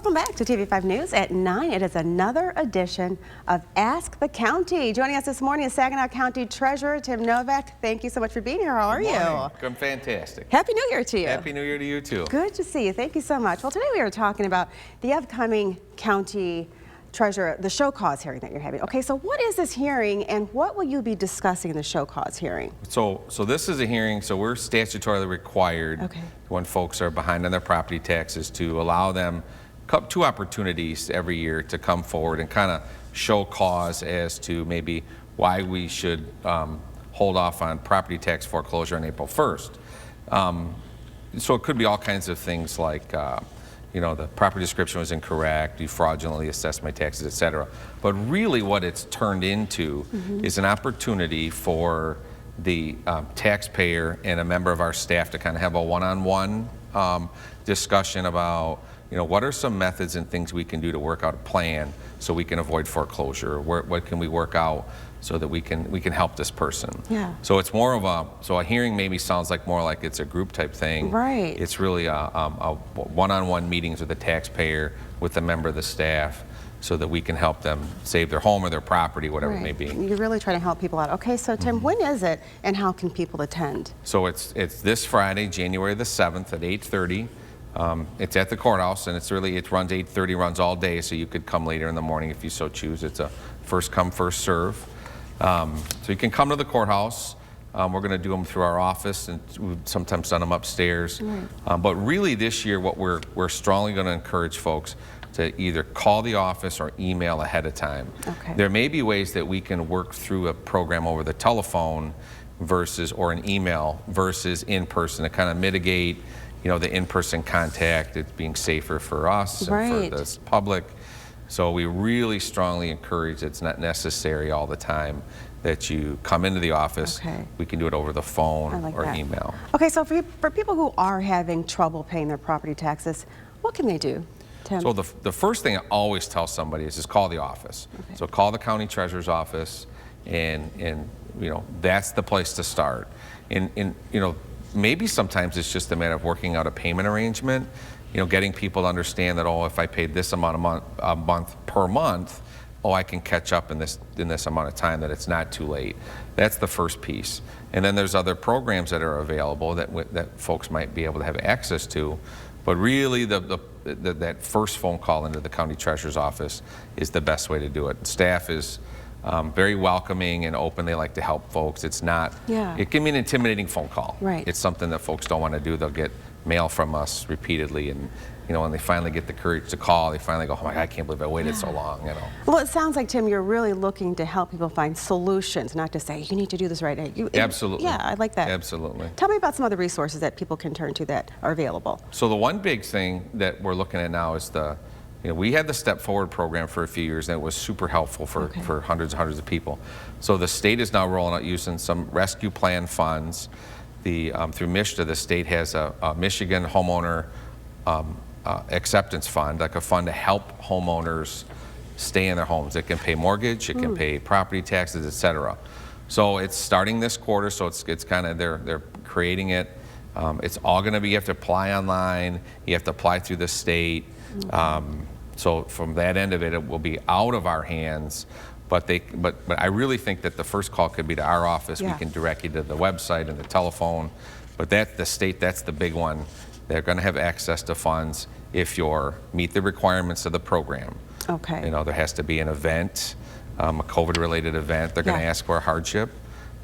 Welcome back to TV5 News at 9. It is another edition of Ask the County. Joining us this morning is Saginaw County Treasurer Tim Novak. Thank you so much for being here. How are you? I'm fantastic. Happy New Year to you. Happy New Year to you too. Good to see you. Thank you so much. Well, today we are talking about the upcoming county treasurer, the show cause hearing that you're having. Okay, so what is this hearing and what will you be discussing in the show cause hearing? So this is a hearing, so we're statutorily required when folks are behind on their property taxes to allow them two opportunities every year to come forward and kind of show cause as to maybe why we should hold off on property tax foreclosure on April 1st. So it could be all kinds of things like you know, the property description was incorrect, you fraudulently assessed my taxes, etc. But really what it's turned into is an opportunity for the taxpayer and a member of our staff to kind of have a one-on-one discussion about, you know, what are some methods and things we can do to work out a plan so we can avoid foreclosure? What can we work out so that we can help this person? Yeah. So it's more of a hearing maybe sounds like more like it's a group type thing. Right. It's really a one-on-one meetings with the taxpayer, with a member of the staff, so that we can help them save their home or their property, whatever it may be. You're really trying to help people out. Okay, so Tim, when is it and how can people attend? So it's this Friday, January the 7th at 8:30. It's at the courthouse, and it runs 8:30, runs all day, so you could come later in the morning if you so choose. It's a first come, first serve. So you can come to the courthouse. We're going to do them through our office, and we've sometimes done them upstairs. But really this year, what we're strongly going to encourage folks to either call the office or email ahead of time. There may be ways that we can work through a program over the telephone or an email versus in person to kind of mitigate, you know, the in-person contact, it being safer for us and for the public. So we really strongly encourage, it's not necessary all the time that you come into the office. We can do it over the phone or email. Okay, so for people who are having trouble paying their property taxes, what can they do, Tim? So the first thing I always tell somebody is just call the office. So call the county treasurer's office, and you know, that's the place to start. And you know, maybe sometimes it's just a matter of working out a payment arrangement, you know, getting people to understand that, oh, if I paid this amount per month, oh, I can catch up in this amount of time, that it's not too late. That's the first piece. And then there's other programs that are available that folks might be able to have access to. But really that first phone call into the county treasurer's office is the best way to do it. Staff is very welcoming and open. They like to help folks. It's not, it can be an intimidating phone call. It's something that folks don't want to do. They'll get mail from us repeatedly, and you know, when they finally get the courage to call, they finally go, oh my God, I can't believe I waited so long, you know. Well, it sounds like, Tim, you're really looking to help people find solutions, not to say, you need to do this right now. Absolutely. Yeah, I like that. Absolutely. Tell me about some other resources that people can turn to that are available. So the one big thing that we're looking at now is you know, we had the Step Forward program for a few years, and it was super helpful for hundreds and hundreds of people. So the state is now rolling out using some rescue plan funds. Through MSHDA, the state has a Michigan homeowner acceptance fund, like a fund to help homeowners stay in their homes. It can pay mortgage, it can pay property taxes, etc. So it's starting this quarter, so it's kind of, they're creating it. It's all going to be, you have to apply online, you have to apply through the state. So from that end of it, it will be out of our hands. But I really think that the first call could be to our office. We can direct you to the website and the telephone. But the state, that's the big one. They're going to have access to funds if you meet the requirements of the program. You know, there has to be an event, a COVID-related event. They're going to ask for a hardship.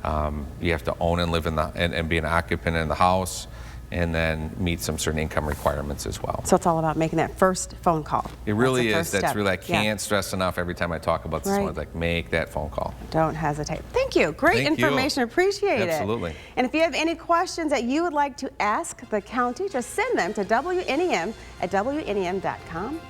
You have to own and live in and be an occupant in the house, and then meet some certain income requirements as well. So it's all about making that first phone call. It really is. That's really, I can't stress enough every time I talk about this one. It's like, make that phone call. Don't hesitate. Thank you. Great information. Appreciate it. Absolutely. And if you have any questions that you would like to ask the county, just send them to WNEM at WNEM.com.